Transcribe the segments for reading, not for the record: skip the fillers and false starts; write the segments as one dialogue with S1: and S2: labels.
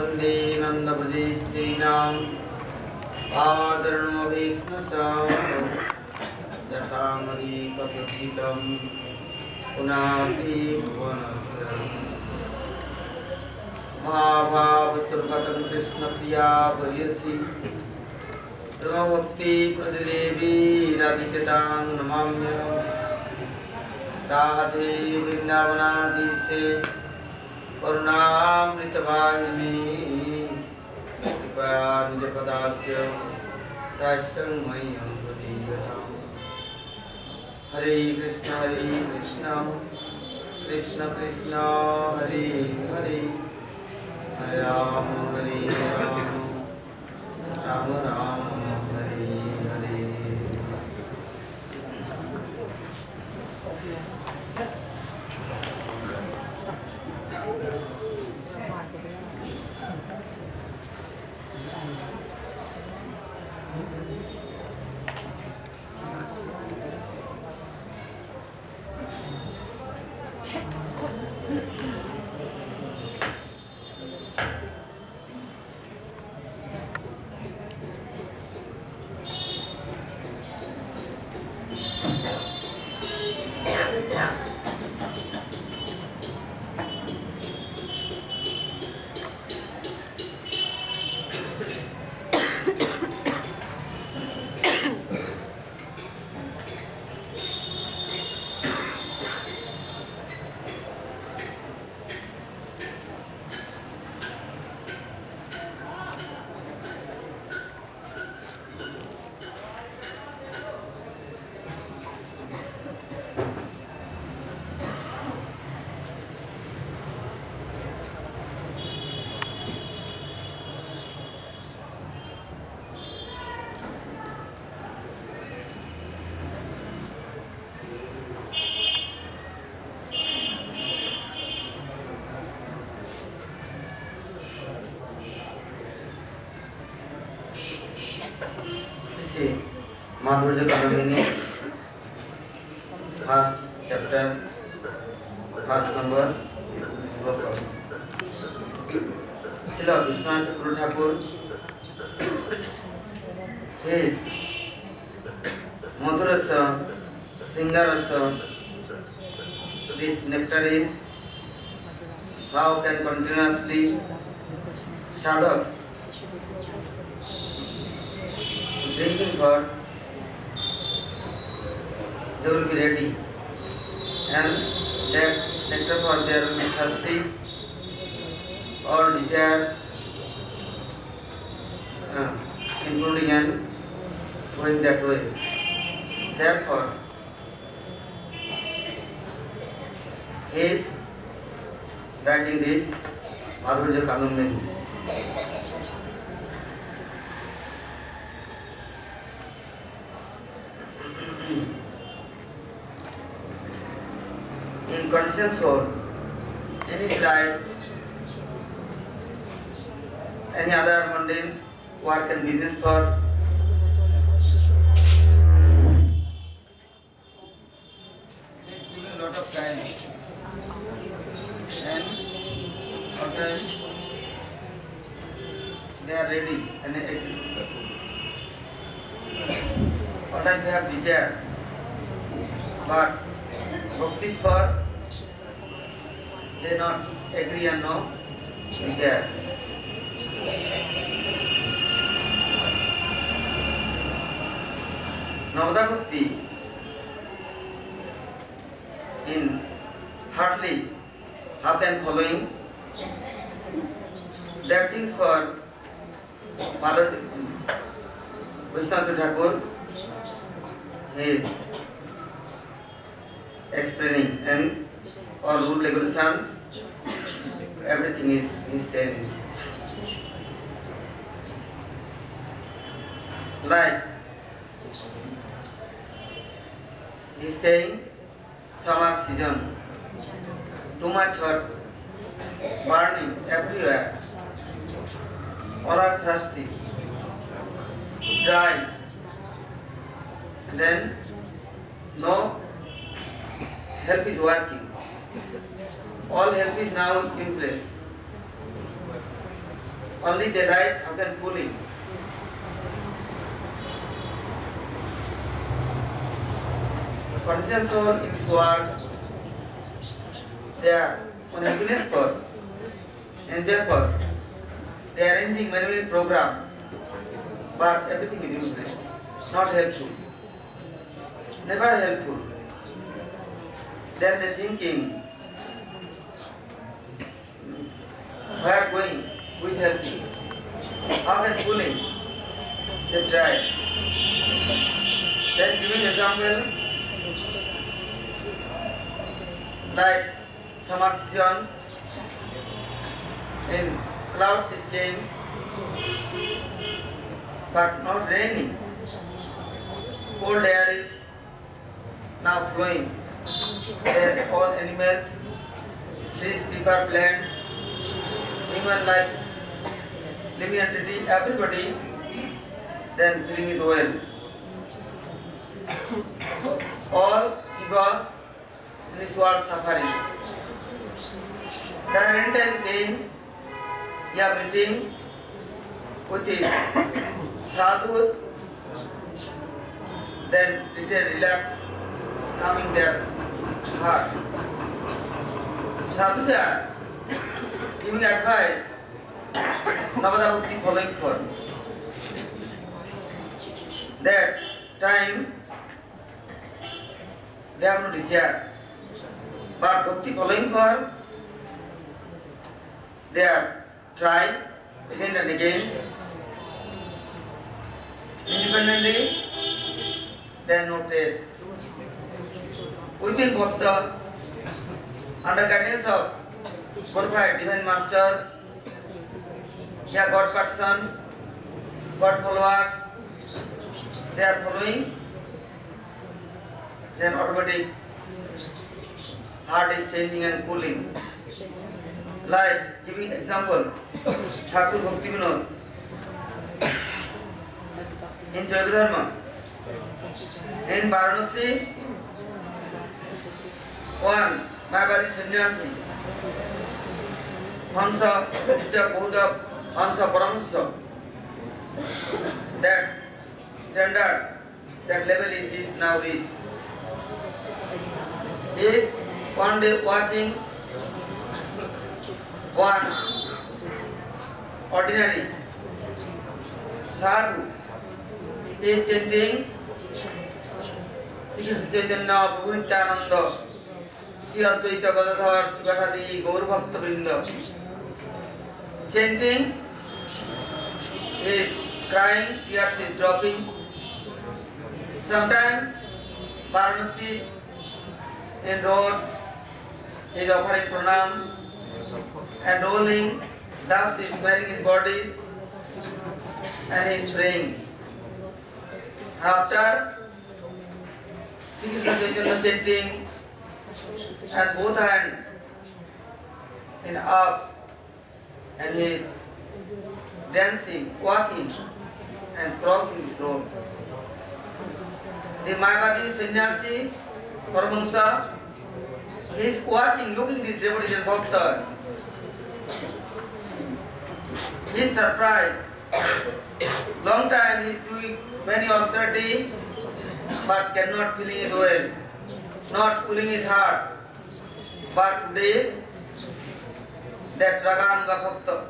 S1: वन्दे नन्दव्रजेस्त्रीणां आदरणमभीक्ष्णसां यथामलीपतितं पुनाति भुवनत्रयम् महाभावसुरभटं कृष्णप्रिया भर्यसि ब्रह्मभक्ति प्रतिदेवी राधिकतां नमाम्यहम् राधे वृंदावनाधीशे करुणामृतवाहिनी कृपया निजपदाब्ज दास्यं मह्यं प्रदीयताम् हरे कृष्ण कृष्ण कृष्ण हरे हरे हरे राम राम राम हरे हरे माधुर्य Kadambini first chapter first number श्लोक श्रील विश्वनाथ चक्रवर्ती Thakur his madhurasa singarasa this nectar is how can continuously sadhak drinking for they will be ready and that nectar for their thirsty or desire including and going that way. Therefore he is writing this Madhurya Kadambini. In conscious soul, in his life, any other mundane work and business for he is giving lot of time and sometimes they are ready and sometimes they have desire, but bhakti for they not agree and no desire. Navada Bhakti in heartily half and following that things for Mother Vishwanath Thakur is explaining and all rule regulations everything is telling. Like he is saying summer season, too much hot, burning everywhere, all are thirsty, dry, then no help is working. All help is now useless. only daylight, how can cooling? The conscious soul in this world, they are on happiness for, enjoy for. They are arranging many program, but everything is useless, not helpful, never helpful. Then they thinking, where going, who is helping? How can cooling? They try. Then giving example, like summer season, in clouds is came, but not raining. Cold air is now flowing. There all animals, trees, creeper, plants, human life, living entity, everybody, then feeling is well. All jiva in this world suffering. The entire pain, you are meeting with the sadhus, then little relax, calming their heart. Sadhus are giving advice, Navada Bhakti following for. That time they have no desire, but Bhakti following for, they are try again and again, independently, then no taste. Within Bhakta, under guidance of qualified divine master, yeah, God person, God followers, they are following, then automatic heart is changing and cooling. Like giving example, Thakur Bhakti Vinod in Jaiva in Varanasi, one Mayavadi sannyasi, Hansa Pujya Bodha Hansa Paramasya, that standard, that level is now reached. He is one day watching one ordinary sadhu, he is chanting Sri Chaitanya Prabhu Nityananda, Sri Advaita Gadadhar Sivadhari Gaur Bhakta Vrinda. Chanting, he is crying, tears is dropping. Sometimes Varanasi in road, he is offering pranam and rolling, dust is wearing his body and he is praying. After Sri Krishna chanting and both hands in up and he is dancing, walking and crossing this road. The Mayavadi sannyasi, Paramahansa, he is watching, looking these devotees and bhaktas. He is surprised. Long time he is doing many austerity, but cannot feeling it well, not cooling his heart. But today, that Raganuga Bhakta,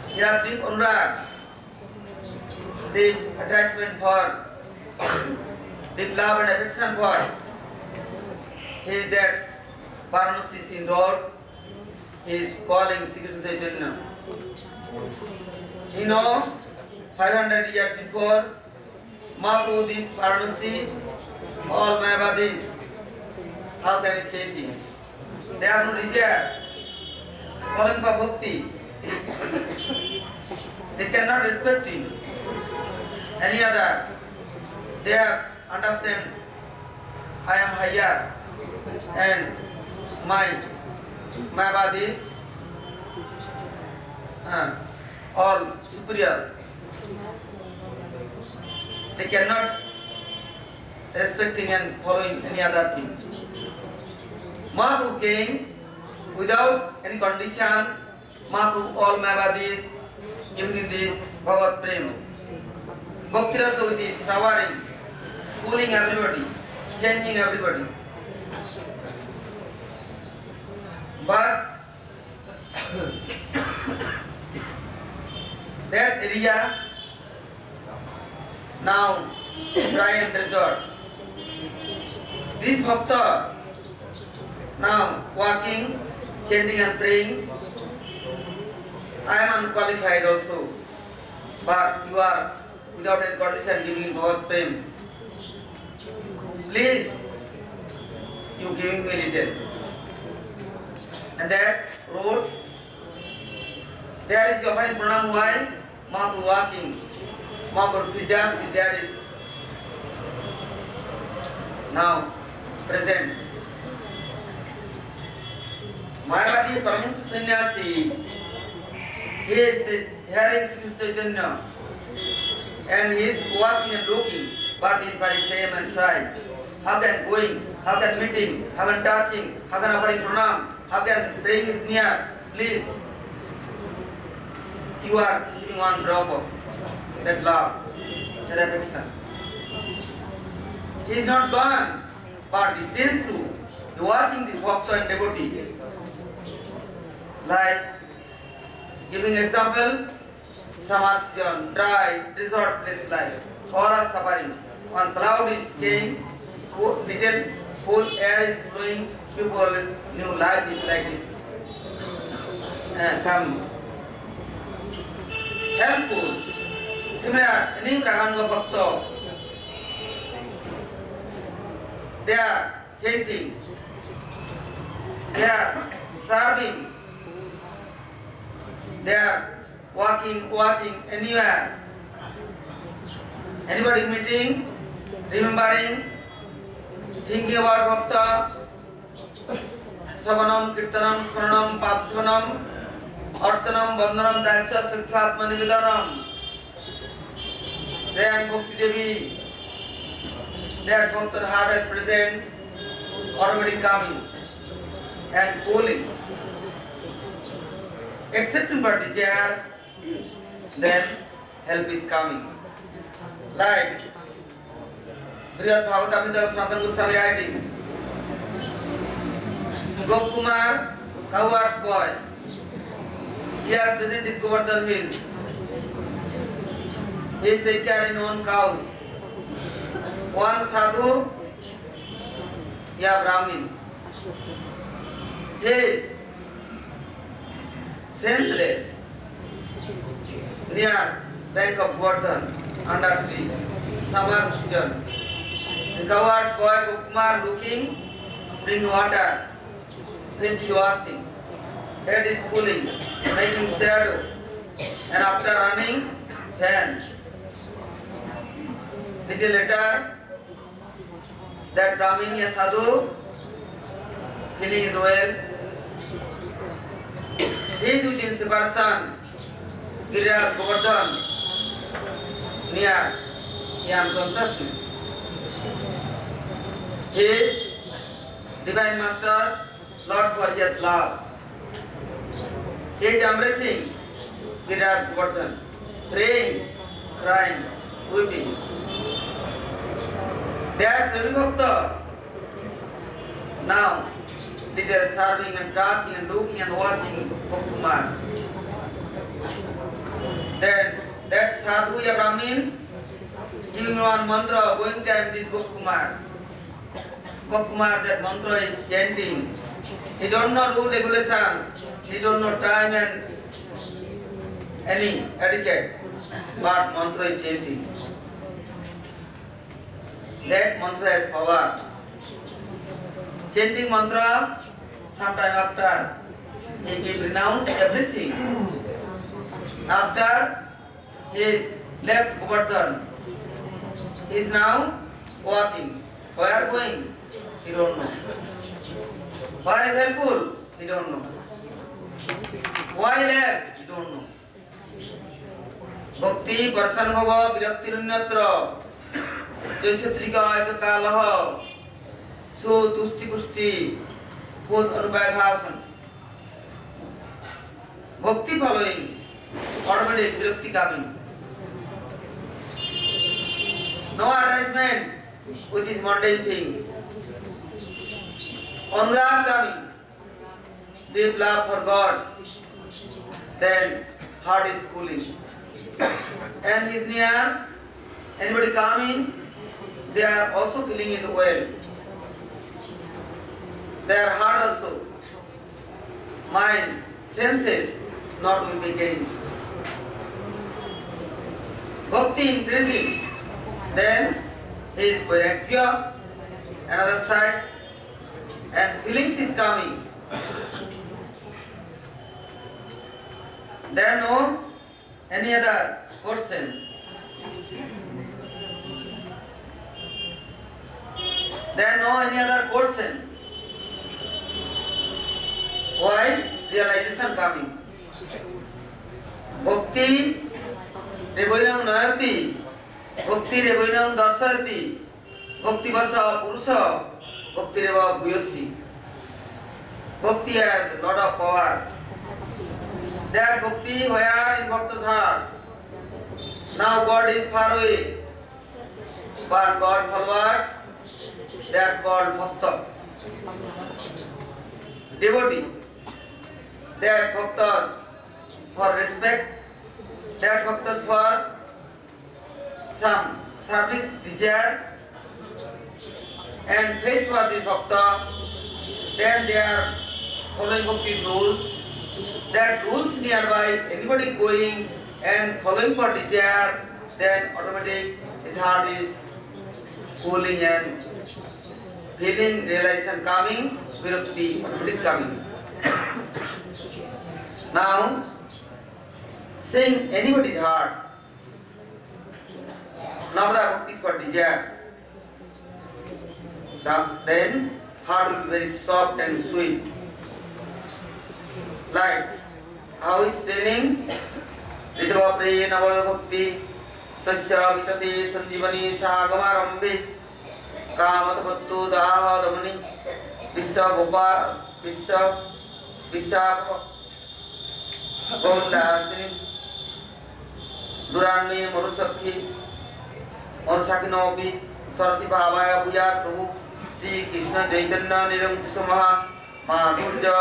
S1: he has deep anurag, deep attachment for, deep love and affection for. He is that Varanasi in road, he is calling Sri Krishna Chaitanya. He knows 500 years before, Mahaprabhu, this Varanasi, all Mayavadis, how can it change it? They have no desire, calling for bhakti. They cannot respect him. Any other, they have understand, I am higher and my body is all superior. They cannot respecting and following any other things. Mahaprabhu came without any condition, Mahaprabhu all Mayavadis giving this Bhagavad Prem. Bhakti Rasa is showering, cooling everybody, changing everybody. But that area now dry and desert. This bhakta now walking, chanting and praying. I am unqualified also, but you are without any condition giving Bhagavad Prem. Please, you giving me little. And that road, there is your fine pranam why Mahaprabhu walking. Mahaprabhu Vidyas, there is now present. Mayavadi Paramahansa Sannyasi, he is hearing Sri Chaitanya and he is watching and looking, but he is very shame and shy. How can going, how can meeting, how can touching, how can offering pranam, how can praying is near? Please, you are giving one drop of that love, that affection. He is not gone, but he still too. He watching this bhakta and devotee. Like giving example, Samarsion, dry, desert place life. All are suffering. One cloud is came, little cold air is blowing, people new life is like this. Come. Helpful. Similar, any Raganga Bhakta, they are chanting, they are serving, they are walking, watching anywhere. Anybody meeting, remembering, thinking about Bhakta, Savanam, Kirtanam, Smaranam, Patsvanam, Archanam, Vandanam, Dasya, Sankhatma, Nivedanam. Then Bhakti Devi, that Bhakta heart is present, automatically coming and cooling. Accepting but desire, then help is coming. Like Brihad Bhagavatamrita Sanatana Goswami writing, Gopkumar, cowherd's boy, here present is Govardhan Hills. He is taking care in own cows. One sadhu, yeah, Brahmin. He is senseless near bank of Govardhan under tree, summer season. The cowherd's boy Gopkumar looking, bring water, rinse washing. Head is cooling, making shadow, and after running, fan. Little later, that Brahmin sadhu, feeling is well. He is within separation, Giriraj Govardhan, near Yam consciousness. He is Divine Master, Lord for his love. He is embracing Giriraj Govardhan, praying, crying, weeping. That Premi Bhakta now they are serving and touching and looking and watching Gopkumar. Then that sadhu ya Brahmin giving one mantra, going to end this Gopkumar. Gopkumar, that mantra is chanting. He don't know rule regulations, he don't know time and any etiquette, but mantra is chanting. That mantra has power. Chanting mantra, sometime after, he can renounce everything. After he is left Govardhan, he is now walking. Where going? He don't know. Why is helpful? He don't know. Why left? He don't know. Bhakti Parsan Bhava Virakti Runyatra Jaisatrika Ekakalaha So Tusti Pusti Put Anubhaghasan. Bhakti following, automatic virakti coming. No attachment with these mundane things. Anurag coming, deep love for God, then heart is cooling. And he is near, anybody coming, they are also feeling it well. Their heart also, mind, senses, not will be gained. Bhakti increasing, then he is vairagya, another side, and feelings is coming. There are no any other questions. There are no any other question. Why? Realization coming. Bhakti Revoinam Nayati, Bhakti Revoinam Darsayati, Bhakti Vasa Purusha, Bhakti Reva Bhuyosi. Bhakti has a lot of power. That Bhakti where in Bhakta's heart. Now God is far away, but God followers, that called Bhakta. Devotee, that Bhaktas for respect, that Bhaktas for some service desire, and faith for the Bhakta, then they are following Bhakti's rules. That rules nearby, anybody going and following for desire, then automatic his heart is cooling and feeling realization coming, virakti automatic coming. Now, seeing anybody's heart, Navada Bhakti is for desire. Then heart will be very soft and sweet. Like how is telling Ridhava Pre Navada Bhakti Sasya Vitate Sanjivani Sagamarambe Kamatapattu Daha Damani Vishya Gopa Vishya Gondasini Durani Marusakhi Marusakinopi Sarasi Bhavaya Bhujat Prabhu Sri Krishna Chaitanya Niram Kusamaha Madhurja